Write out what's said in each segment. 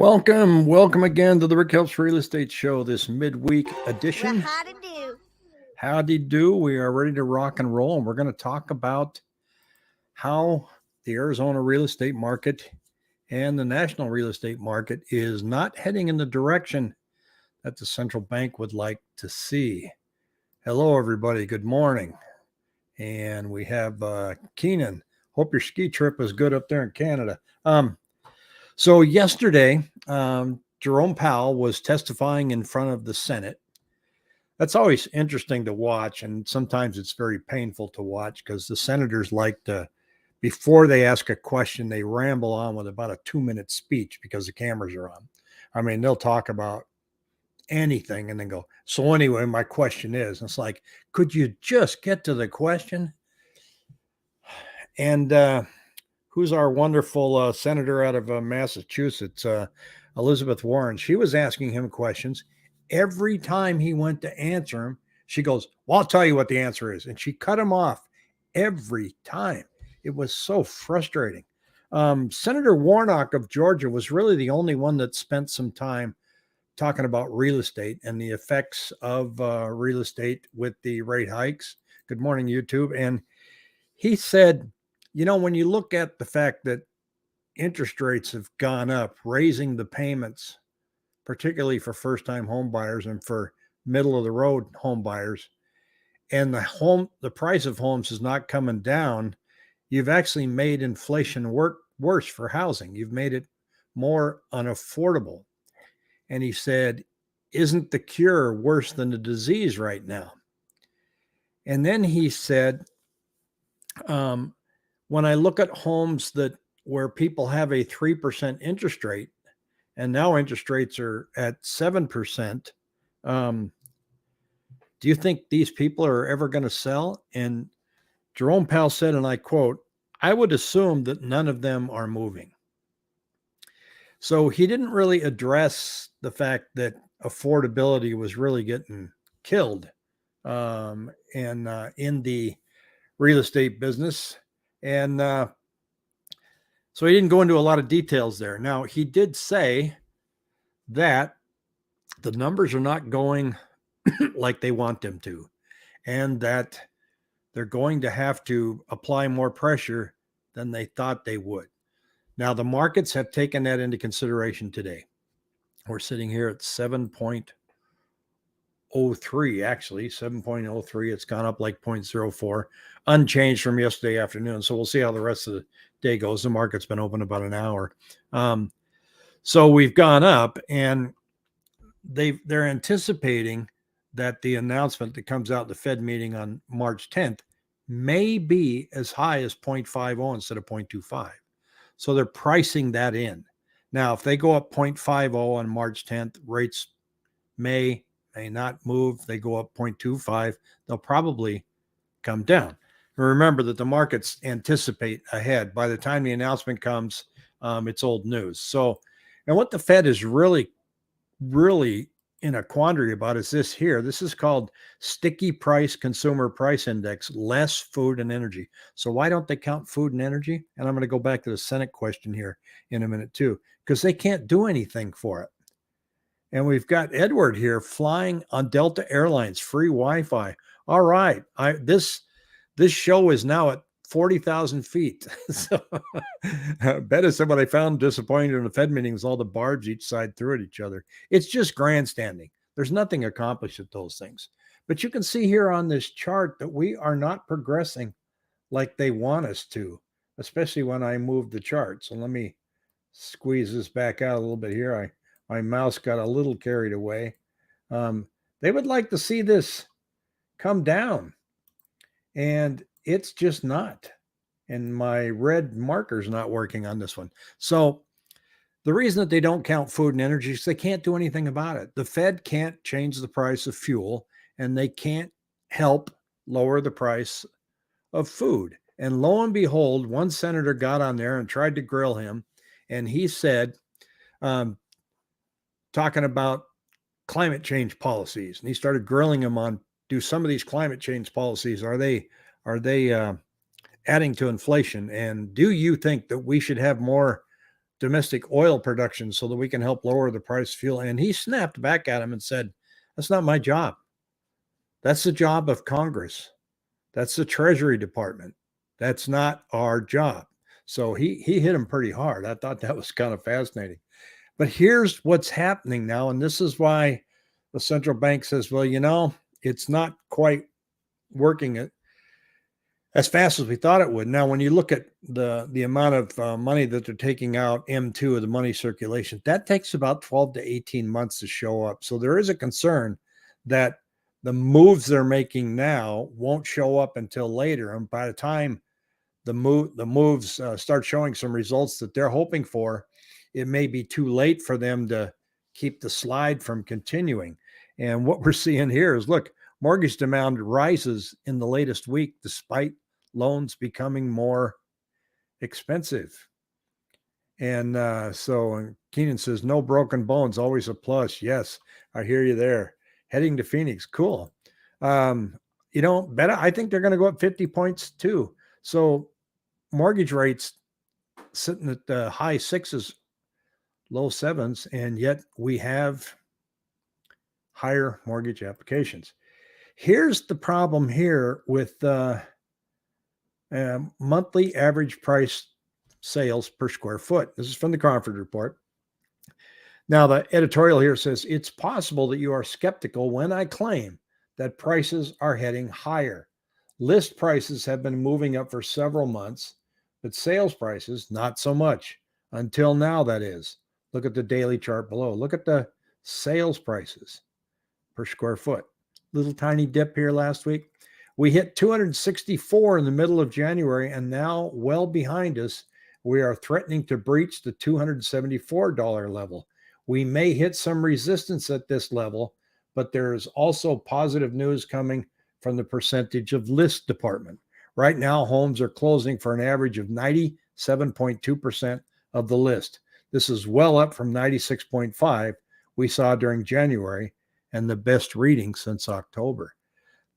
Welcome again to the Rick Helps Real Estate Show, this midweek edition. Howdy do. Howdy do. We are ready to rock and roll, and we're going to talk about how the Arizona real estate market and the national real estate market is not heading in the direction that the central bank would like to see. Hello, everybody. Good morning. And we have Keenan. Hope your ski trip was good up there in Canada. So yesterday, Jerome Powell was testifying in front of the Senate. That's always interesting to watch, and sometimes it's very painful to watch because the senators like to, before they ask a question, they ramble on with about a 2-minute speech because the cameras are on. I mean, they'll talk about anything and then go, so anyway, my question is, and it's like, could you just get to the question? And who's our wonderful senator out of Massachusetts, Elizabeth Warren. She was asking him questions. Every time he went to answer him, she goes, well, I'll tell you what the answer is. And she cut him off every time. It was so frustrating. Senator Warnock of Georgia was really the only one that spent some time talking about real estate and the effects of real estate with the rate hikes. Good morning, YouTube. And he said, you know, when you look at the fact that interest rates have gone up, raising the payments, particularly for first-time home buyers and for middle-of-the-road home buyers, and the price of homes is not coming down, you've actually made inflation work worse for housing. You've made it more unaffordable. And he said, isn't the cure worse than the disease right now? And then he said, when I look at homes where people have a 3% interest rate, and now interest rates are at 7%, do you think these people are ever going to sell? And Jerome Powell said, and I quote, I would assume that none of them are moving. So he didn't really address the fact that affordability was really getting killed in the real estate business. And so he didn't go into a lot of details there. Now, he did say that the numbers are not going like they want them to, and that they're going to have to apply more pressure than they thought they would. Now, the markets have taken that into consideration today. We're sitting here at 7.03, actually, 7.03. It's gone up like 0.04, unchanged from yesterday afternoon. So we'll see how the rest of the day goes. The market's been open about an hour. So we've gone up, and they're anticipating that the announcement that comes out in the Fed meeting on March 10th may be as high as 0.50 instead of 0.25. So they're pricing that in. Now, if they go up 0.50 on March 10th, rates may not move. They go up 0.25, they'll probably come down. Remember that the markets anticipate ahead. By the time the announcement comes, it's old news. So, and what the Fed is really in a quandary about is this here. This is called Sticky Price Consumer Price Index, less food and energy. So why don't they count food and energy? And I'm going to go back to the Senate question here in a minute too, because they can't do anything for it. And we've got Edward here flying on Delta Airlines, free Wi-Fi. All right. This show is now at 40,000 feet. So Bettis said what I found disappointing in the Fed meeting was all the barbs each side threw at each other. It's just grandstanding. There's nothing accomplished at those things. But you can see here on this chart that we are not progressing like they want us to, especially when I move the chart. So let me squeeze this back out a little bit here. My mouse got a little carried away. They would like to see this come down, and it's just not. And my red marker's not working on this one. So the reason that they don't count food and energy is they can't do anything about it. The Fed can't change the price of fuel, and they can't help lower the price of food. And lo and behold, one senator got on there and tried to grill him, and he said, talking about climate change policies, and he started grilling him on, do some of these climate change policies, are they adding to inflation? And do you think that we should have more domestic oil production so that we can help lower the price of fuel. And he snapped back at him and said, that's not my job. That's the job of Congress. That's the Treasury Department. That's not our job. So he hit him pretty hard. I thought that was kind of fascinating. But here's what's happening now. And this is why the central bank says, well, it's not quite working as fast as we thought it would. Now, when you look at the amount of money that they're taking out, M2 of the money circulation, that takes about 12 to 18 months to show up. So there is a concern that the moves they're making now won't show up until later. And by the time the moves start showing some results that they're hoping for, it may be too late for them to keep the slide from continuing. And what we're seeing here is, look, mortgage demand rises in the latest week despite loans becoming more expensive. And so Keenan says, no broken bones, always a plus. Yes, I hear you there. Heading to Phoenix. Cool. I think they're going to go up 50 points too. So mortgage rates sitting at the high sixes, low sevens, and yet we have higher mortgage applications. Here's the problem here with monthly average price sales per square foot. This is from the Crawford Report. Now, the editorial here says, it's possible that you are skeptical when I claim that prices are heading higher. List prices have been moving up for several months, but sales prices, not so much. Until now, that is. Look at the daily chart below. Look at the sales prices per square foot. Little tiny dip here last week. We hit 264 in the middle of January, and now well behind us, we are threatening to breach the $274 level. We may hit some resistance at this level, but there is also positive news coming from the percentage of list department. Right now, homes are closing for an average of 97.2% of the list. This is well up from 96.5 we saw during January and the best reading since October.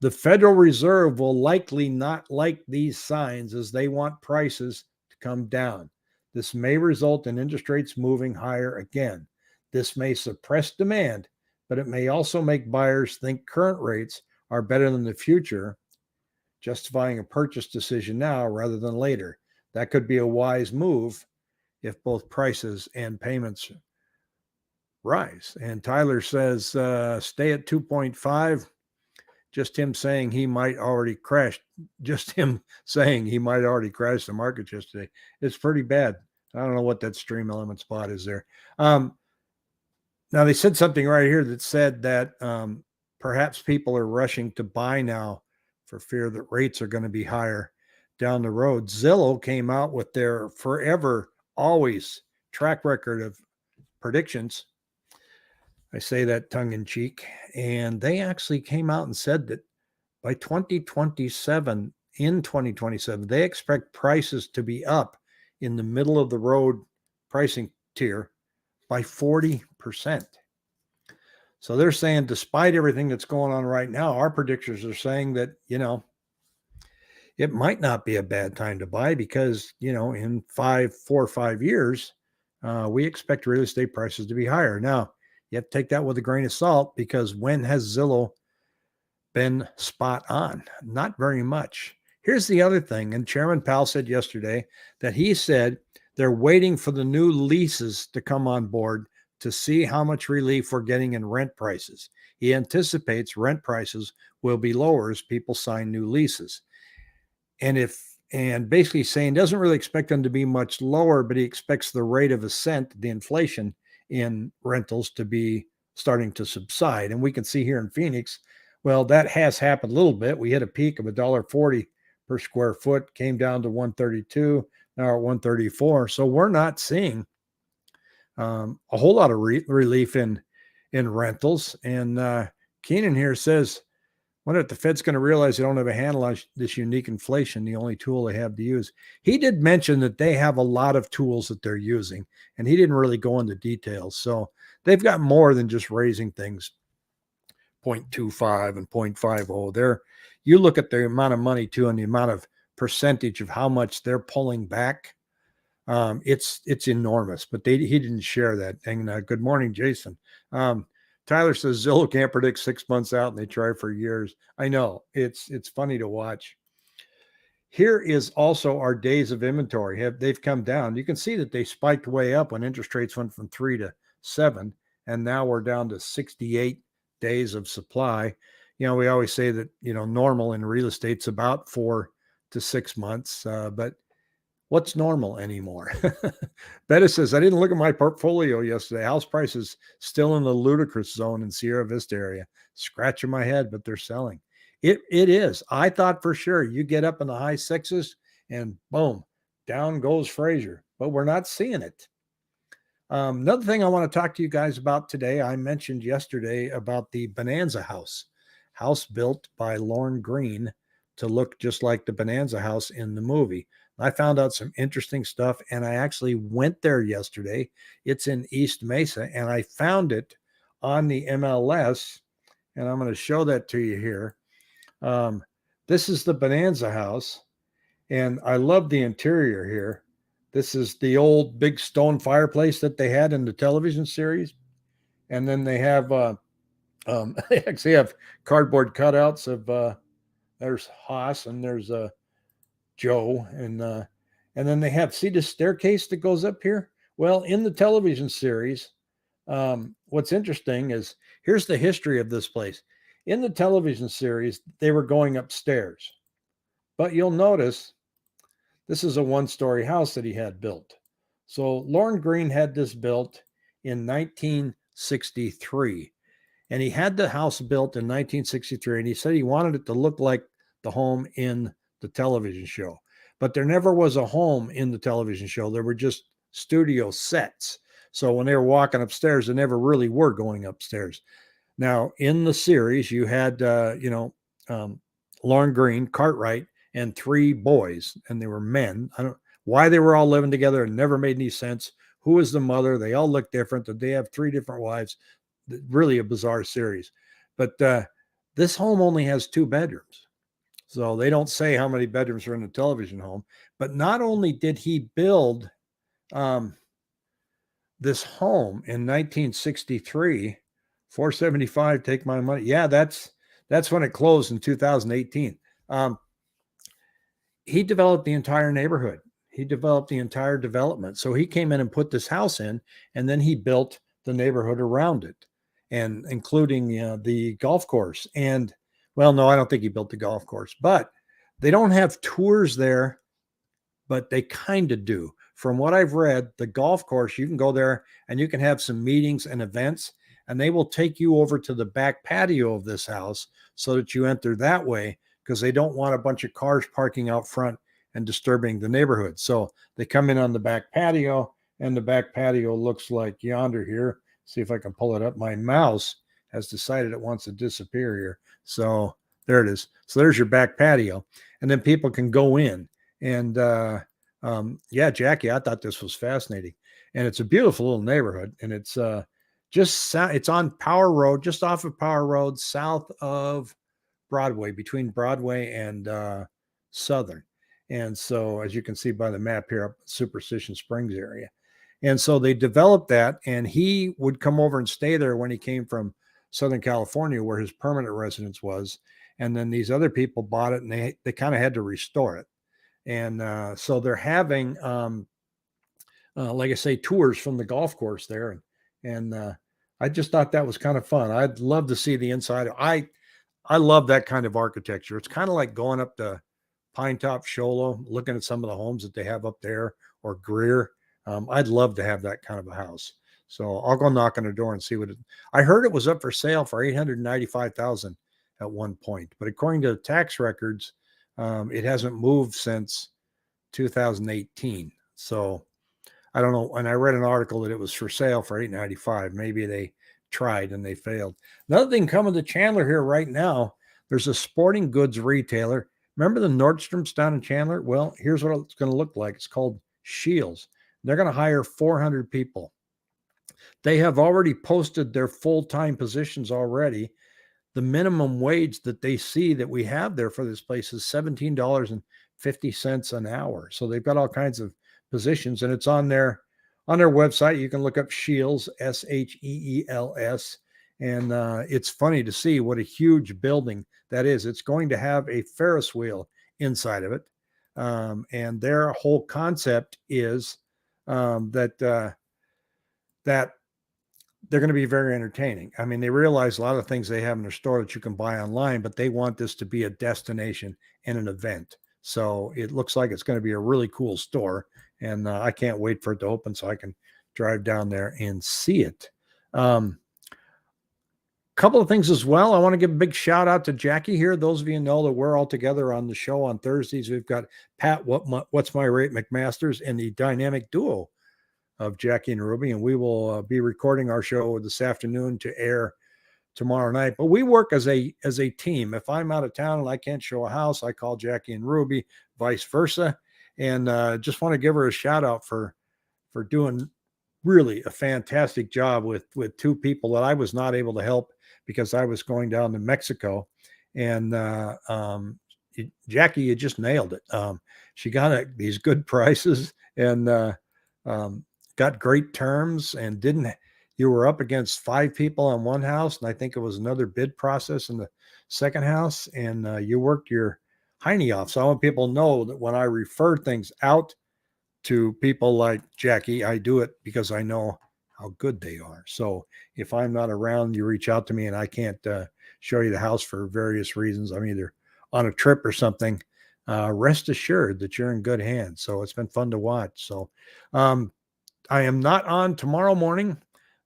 The Federal Reserve will likely not like these signs as they want prices to come down. This may result in interest rates moving higher again. This may suppress demand, but it may also make buyers think current rates are better than the future, justifying a purchase decision now rather than later. That could be a wise move if both prices and payments rise. And Tyler says, stay at 2.5. Just him saying he might already crash. Just him saying he might already crash the market yesterday. It's pretty bad. I don't know what that stream element spot is there. Now, they said something right here that said that perhaps people are rushing to buy now for fear that rates are going to be higher down the road. Zillow came out with their forever, always track record of predictions. I say that tongue in cheek. And they actually came out and said that by 2027, they expect prices to be up in the middle of the road pricing tier by 40%. So they're saying, despite everything that's going on right now, our predictors are saying that, it might not be a bad time to buy because, in 4 or 5 years, we expect real estate prices to be higher. Now, you have to take that with a grain of salt because when has Zillow been spot on? Not very much. Here's the other thing. And Chairman Powell said yesterday that he said they're waiting for the new leases to come on board to see how much relief we're getting in rent prices. He anticipates rent prices will be lower as people sign new leases. And basically saying doesn't really expect them to be much lower, but he expects the rate of ascent, the inflation in rentals, to be starting to subside. And we can see here in Phoenix, well, that has happened a little bit. We hit a peak of $1.40 per square foot, came down to $132, now at $134. So we're not seeing a whole lot of relief in rentals. And Keenan here says, wonder if the Fed's going to realize they don't have a handle on this unique inflation, the only tool they have to use. He did mention that they have a lot of tools that they're using, and he didn't really go into details. So they've got more than just raising things 0.25 and 0.50. You look at the amount of money too, and the amount of percentage of how much they're pulling back It's enormous, but he didn't share that. And good morning, Jason. Um, Tyler says Zillow can't predict 6 months out, and they try for years. I know it's funny to watch. Here is also our days of inventory. They've come down. You can see that they spiked way up when interest rates went from 3 to 7, and now we're down to 68 days of supply. We always say that normal in real estate's about 4 to 6 months, but what's normal anymore? Bettis says, I didn't look at my portfolio yesterday. House prices still in the ludicrous zone in Sierra Vista area. Scratching my head, but they're selling. It is. I thought for sure you get up in the high sixes and boom, down goes Fraser, but we're not seeing it. Another thing I want to talk to you guys about today, I mentioned yesterday about the Bonanza house built by Lorne Green to look just like the Bonanza house in the movie. I found out some interesting stuff, and I actually went there yesterday. It's in East Mesa, and I found it on the MLS, and I'm going to show that to you here. This is the Bonanza house, and I love the interior here. This is the old big stone fireplace that they had in the television series, and then they have they actually have cardboard cutouts of there's Haas and there's Joe, and then they have, see the staircase that goes up here. Well, in the television series, what's interesting is here's the history of this place. In the television series, they were going upstairs, but you'll notice this is a one-story house that he had built. So Lorne Green had this built in 1963, and he had the house built in 1963, and he said he wanted it to look like the home in the television show. But there never was a home in the television show. There were just studio sets. So when they were walking upstairs, they never really were going upstairs. Now, in the series, you had, Lorne Green, Cartwright, and 3 boys, and they were men. I don't why they were all living together. It never made any sense. Who was the mother? They all look different. Did they have 3 different wives? Really a bizarre series. But this home only has 2 bedrooms. So they don't say how many bedrooms are in the television home. But not only did he build this home in 1963, 475, take my money. Yeah, that's when it closed in 2018. He developed the entire neighborhood. He developed the entire development. So he came in and put this house in, and then he built the neighborhood around it, and including the golf course. And well, no, I don't think he built the golf course, but they don't have tours there, but they kind of do. From what I've read, the golf course, you can go there and you can have some meetings and events, and they will take you over to the back patio of this house so that you enter that way, because they don't want a bunch of cars parking out front and disturbing the neighborhood. So they come in on the back patio, and the back patio looks like yonder here. See if I can pull it up. My mouse has decided it wants to disappear here. So there it is. So there's your back patio. And then people can go in. And yeah, Jackie, I thought this was fascinating. And it's a beautiful little neighborhood. And it's it's on Power Road, just off of Power Road, south of Broadway, between Broadway and Southern. And so, as you can see by the map here, up Superstition Springs area. And so they developed that, and he would come over and stay there when he came from Southern California, where his permanent residence was. And then these other people bought it, and they kind of had to restore it. And so they're having, like I say, tours from the golf course there. And I just thought that was kind of fun. I'd love to see the inside. I love that kind of architecture. It's kind of like going up to Pine Top Sholo, looking at some of the homes that they have up there, or Greer. I'd love to have that kind of a house. So I'll go knock on the door and see what it. I heard it was up for sale for $895,000 at one point, but according to the tax records, it hasn't moved since 2018. So I don't know. And I read an article that it was for sale for $895,000. Maybe they tried and they failed. Another thing coming to Chandler here right now, there's a sporting goods retailer. Remember the Nordstrom's down in Chandler? Well, here's what it's going to look like. It's called Shields. They're going to hire 400 people. They have already posted their full-time positions already. The minimum wage that they see that we have there for this place is $17.50 an hour. So they've got all kinds of positions, and it's on their website. You can look up Scheels, Sheels, and it's funny to see what a huge building that is. It's going to have a Ferris wheel inside of it, and their whole concept is that they're going to be very entertaining. I mean, they realize a lot of things they have in their store that you can buy online, but they want this to be a destination and an event. So it looks like it's going to be a really cool store, and I can't wait for it to open so I can drive down there and see it. Couple of things as well. I want to give a big shout out to Jackie here. Those of you know that we're all together on the show on Thursdays. We've got Pat, What's My Rate McMasters, and the dynamic duo of Jackie and Ruby, and we will be recording our show this afternoon to air tomorrow night. But we work as a team. If I'm out of town and I can't show a house, I call Jackie and Ruby, vice versa. And just want to give her a shout out for doing really a fantastic job with two people that I was not able to help because I was going down to Mexico. And Jackie, you just nailed it. She got these good prices and got great terms, and you were up against 5 people on one house, and I think it was another bid process in the second house, and you worked your hiney off. So I want people to know that when I refer things out to people like Jackie, I do it because I know how good they are. So if I'm not around, you reach out to me and I can't show you the house for various reasons, I'm either on a trip or something, rest assured that you're in good hands. So it's been fun to watch. So I am not on tomorrow morning,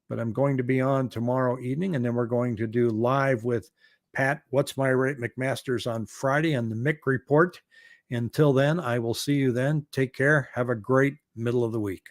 but I'm going to be on tomorrow evening, and then we're going to do live with Pat, What's My Rate McMasters, on Friday on the Mick Report. Until then, I will see you then. Take care. Have a great middle of the week.